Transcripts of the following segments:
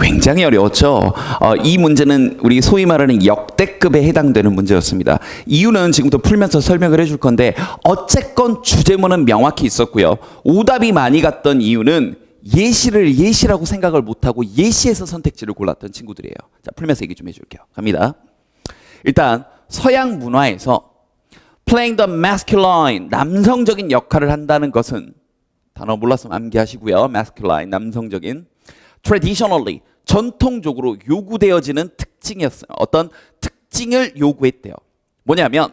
굉장히 어려웠죠. 이 문제는 우리 소위 말하는 역대급에 해당되는 문제였습니다. 이유는 지금부터 풀면서 설명을 해줄 건데 어쨌건 주제문은 명확히 있었고요. 오답이 많이 갔던 이유는 예시를 예시라고 생각을 못하고 예시에서 선택지를 골랐던 친구들이에요. 자, 풀면서 얘기 좀 해줄게요. 갑니다. 일단 서양 문화에서 playing the masculine, 남성적인 역할을 한다는 것은, 단어 몰랐으면 암기하시고요. masculine, 남성적인, traditionally, 전통적으로 요구되어지는 특징이었어요. 어떤 특징을 요구했대요. 뭐냐면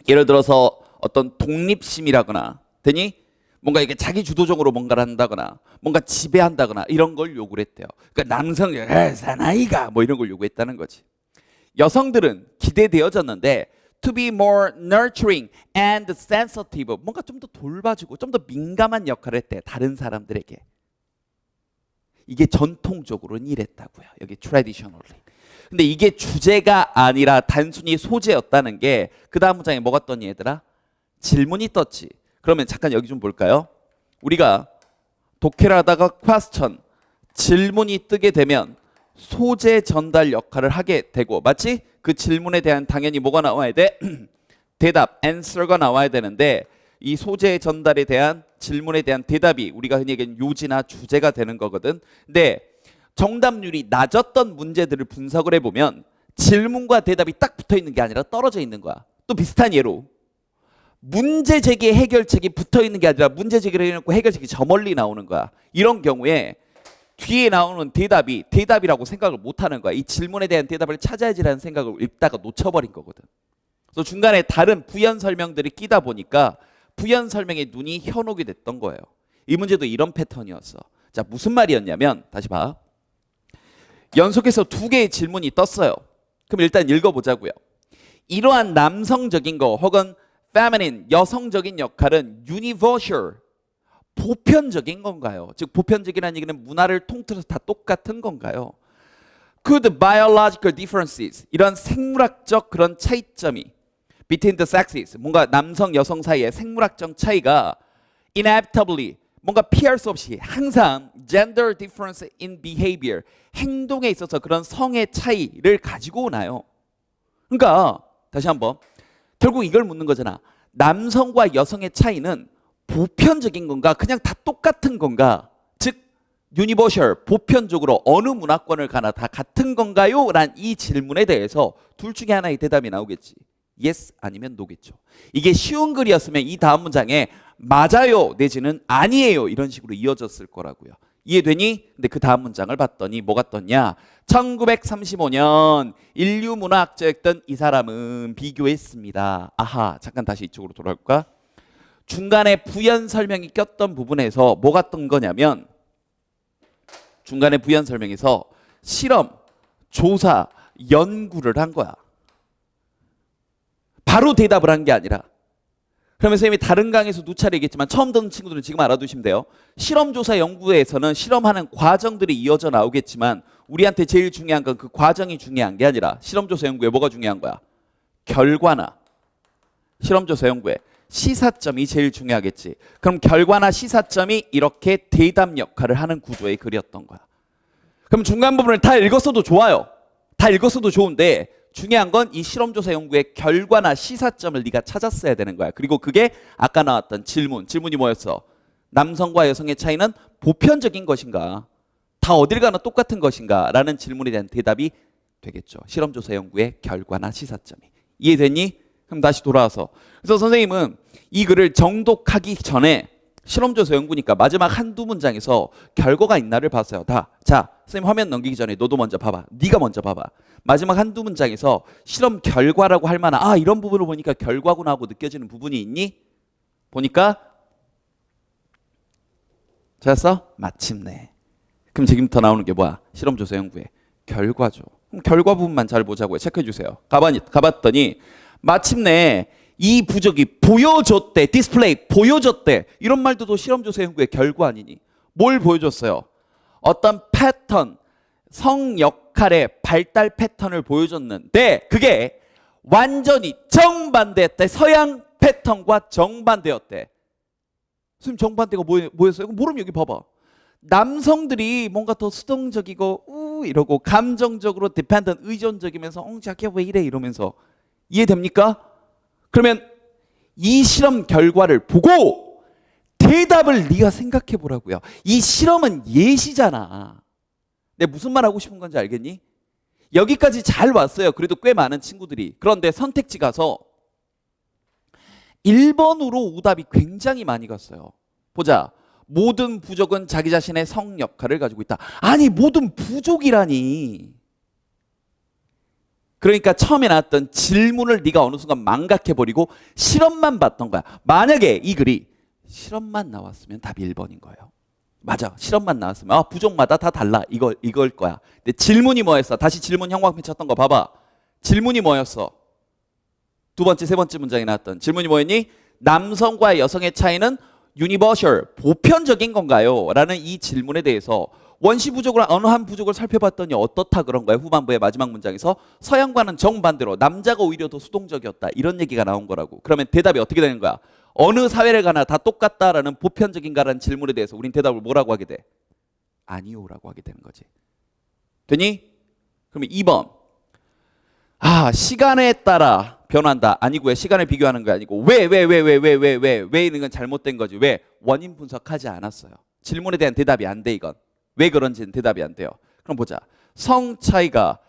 예를 들어서 어떤 독립심이라거나 되니 뭔가 이게 자기 주도적으로 뭔가를 한다거나 뭔가 지배한다거나 이런 걸 요구를 했대요. 그러니까 남성 사나이가 뭐 이런 걸 요구했다는 거지. 여성들은 기대되어졌는데 to be more nurturing and sensitive, 뭔가 좀 더 돌봐주고 좀 더 민감한 역할을 했대, 다른 사람들에게. 이게 전통적으로는 이랬다고요. 여기 traditionally. 근데 이게 주제가 아니라 단순히 소재였다는 게 그 다음 문장에 뭐가 떴니 얘들아? 질문이 떴지. 그러면 잠깐 여기 좀 볼까요? 우리가 독해를 하다가 question, 질문이 뜨게 되면 소재 전달 역할을 하게 되고, 맞지? 그 질문에 대한 당연히 뭐가 나와야 돼? 대답, answer가 나와야 되는데 이 소재 전달에 대한, 질문에 대한 대답이 우리가 흔히 얘기하는 요지나 주제가 되는 거거든. 근데 정답률이 낮았던 문제들을 분석을 해보면 질문과 대답이 딱 붙어 있는 게 아니라 떨어져 있는 거야. 또 비슷한 예로 문제 제기 해결책이 붙어 있는 게 아니라 문제 제기를 해놓고 해결책이 저 멀리 나오는 거야. 이런 경우에 뒤에 나오는 대답이 대답이라고 생각을 못 하는 거야. 이 질문에 대한 대답을 찾아야지라는 생각을 읽다가 놓쳐버린 거거든. 그래서 중간에 다른 부연 설명들이 끼다 보니까 부연 설명에 눈이 현혹이 됐던 거예요. 이 문제도 이런 패턴이었어. 자, 무슨 말이었냐면 다시 봐. 연속해서 두 개의 질문이 떴어요. 그럼 일단 읽어보자고요. 이러한 남성적인 거 혹은 feminine, 여성적인 역할은 universal, 보편적인 건가요? 즉 보편적이라는 얘기는 문화를 통틀어서 다 똑같은 건가요? Could biological differences, 이런 생물학적 그런 차이점이 between the sexes, 뭔가 남성 여성 사이의 생물학적 차이가 inevitably, 뭔가 피할 수 없이 항상 gender difference in behavior, 행동에 있어서 그런 성의 차이를 가지고 오나요? 그러니까 다시 한번 결국 이걸 묻는 거잖아. 남성과 여성의 차이는 보편적인 건가? 그냥 다 똑같은 건가? 즉 universal, 보편적으로 어느 문화권을 가나 다 같은 건가요? 란 이 질문에 대해서 둘 중에 하나의 대답이 나오겠지. yes 아니면 no겠죠. 이게 쉬운 글이었으면 이 다음 문장에 맞아요 내지는 아니에요 이런 식으로 이어졌을 거라고요. 이해되니? 근데 그 다음 문장을 봤더니 뭐가 떴냐? 1935년 인류문화학자였던 이 사람은 비교했습니다. 아하, 잠깐 다시 이쪽으로 돌아올까? 중간에 부연 설명이 꼈던 부분에서 뭐가 뜬 거냐면 중간에 부연 설명에서 실험, 조사, 연구를 한 거야. 바로 대답을 한 게 아니라. 그러면 선생님이 다른 강의에서 누차례 얘기했지만 처음 듣는 친구들은 지금 알아두시면 돼요. 실험조사 연구에서는 실험하는 과정들이 이어져 나오겠지만 우리한테 제일 중요한 건 그 과정이 중요한 게 아니라 실험조사 연구에 뭐가 중요한 거야? 결과나 실험조사 연구에 시사점이 제일 중요하겠지. 그럼 결과나 시사점이 이렇게 대답 역할을 하는 구조의 글이었던 거야. 그럼 중간 부분을 다 읽었어도 좋아요. 다 읽었어도 좋은데 중요한 건 이 실험조사 연구의 결과나 시사점을 네가 찾았어야 되는 거야. 그리고 그게 아까 나왔던 질문이 뭐였어? 남성과 여성의 차이는 보편적인 것인가? 다 어딜 가나 똑같은 것인가? 라는 질문에 대한 대답이 되겠죠. 실험조사 연구의 결과나 시사점이. 이해됐니? 그럼 다시 돌아와서. 그래서 선생님은 이 글을 정독하기 전에 실험조사 연구니까 마지막 한두 문장에서 결과가 있나를 봤어요. 다. 자, 선생님 화면 넘기기 전에 너도 먼저 봐봐. 네가 먼저 봐봐. 마지막 한두 문장에서 실험 결과라고 할 만한 이런 부분을 보니까 결과구나 하고 느껴지는 부분이 있니? 보니까 찾았어? 마침내. 그럼 지금부터 나오는 게 뭐야? 실험조사 연구의 결과죠. 그럼 결과 부분만 잘 보자고요. 체크해 주세요. 가봤더니 마침내 이 부적이 보여줬대. 디스플레이 보여줬대. 이런 말도 실험조사 연구의 결과 아니니? 뭘 보여줬어요? 어떤 패턴, 성 역할의 발달 패턴을 보여줬는데 그게 완전히 정반대였대. 서양 패턴과 정반대였대. 선생님 정반대가 뭐였어요? 모르면 여기 봐봐. 남성들이 뭔가 더 수동적이고 이러고 감정적으로 dependent 의존적이면서 자기야 왜 이래 이러면서 이해됩니까? 그러면 이 실험 결과를 보고 대답을 네가 생각해 보라고요. 이 실험은 예시잖아. 내가 무슨 말 하고 싶은 건지 알겠니? 여기까지 잘 왔어요. 그래도 꽤 많은 친구들이. 그런데 선택지 가서 1번으로 오답이 굉장히 많이 갔어요. 보자. 모든 부족은 자기 자신의 성 역할을 가지고 있다. 아니 모든 부족이라니. 그러니까 처음에 나왔던 질문을 네가 어느 순간 망각해버리고 실험만 봤던 거야. 만약에 이 글이 실험만 나왔으면 답이 1번인 거예요. 맞아. 실험만 나왔으면 부족마다 다 달라. 이걸 거야. 근데 질문이 뭐였어? 다시 질문 형광펜 쳤던 거 봐봐. 질문이 뭐였어? 두 번째, 세 번째 문장에 나왔던 질문이 뭐였니? 남성과 여성의 차이는 유니버셜, 보편적인 건가요? 라는 이 질문에 대해서 원시 부족을 어느 한 부족을 살펴봤더니 어떻다 그런 거야. 후반부의 마지막 문장에서 서양과는 정반대로 남자가 오히려 더 수동적이었다. 이런 얘기가 나온 거라고. 그러면 대답이 어떻게 되는 거야? 어느 사회를 가나 다 똑같다라는 보편적인가라는 질문에 대해서 우린 대답을 뭐라고 하게 돼? 아니요라고 하게 되는 거지. 되니? 그러면 2번. 시간에 따라 변한다. 아니고요. 시간을 비교하는 거 아니고 왜 있는 건 잘못된 거지. 왜? 원인 분석하지 않았어요. 질문에 대한 대답이 안 돼 이건. 왜 그런지는 대답이 안 돼요. 그럼 보자. 성 차이가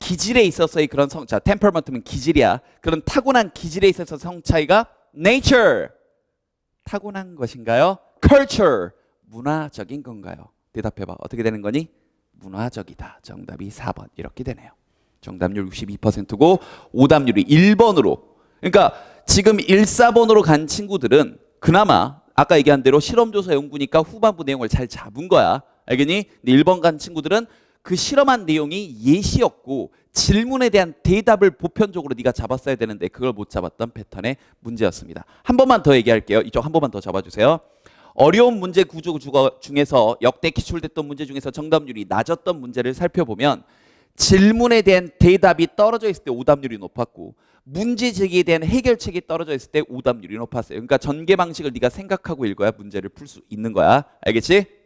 기질에 있어서의 그런 성, 자, 템퍼먼트는 기질이야. 그런 타고난 기질에 있어서 성 차이가 nature, 타고난 것인가요? culture, 문화적인 건가요? 대답해봐. 어떻게 되는 거니? 문화적이다. 정답이 4번. 이렇게 되네요. 정답률 62%고 오답률이 1번으로. 그러니까 지금 1, 4번으로 간 친구들은 그나마 아까 얘기한 대로 실험조사 연구니까 후반부 내용을 잘 잡은 거야. 알겠니? 근데 1번 간 친구들은 그 실험한 내용이 예시였고 질문에 대한 대답을 보편적으로 네가 잡았어야 되는데 그걸 못 잡았던 패턴의 문제였습니다. 한 번만 더 얘기할게요. 이쪽 한 번만 더 잡아주세요. 어려운 문제 구조 중에서 역대 기출됐던 문제 중에서 정답률이 낮았던 문제를 살펴보면 질문에 대한 대답이 떨어져 있을 때 오답률이 높았고 문제 제기에 대한 해결책이 떨어져 있을 때 오답률이 높았어요. 그러니까 전개 방식을 네가 생각하고 읽어야 문제를 풀 수 있는 거야. 알겠지?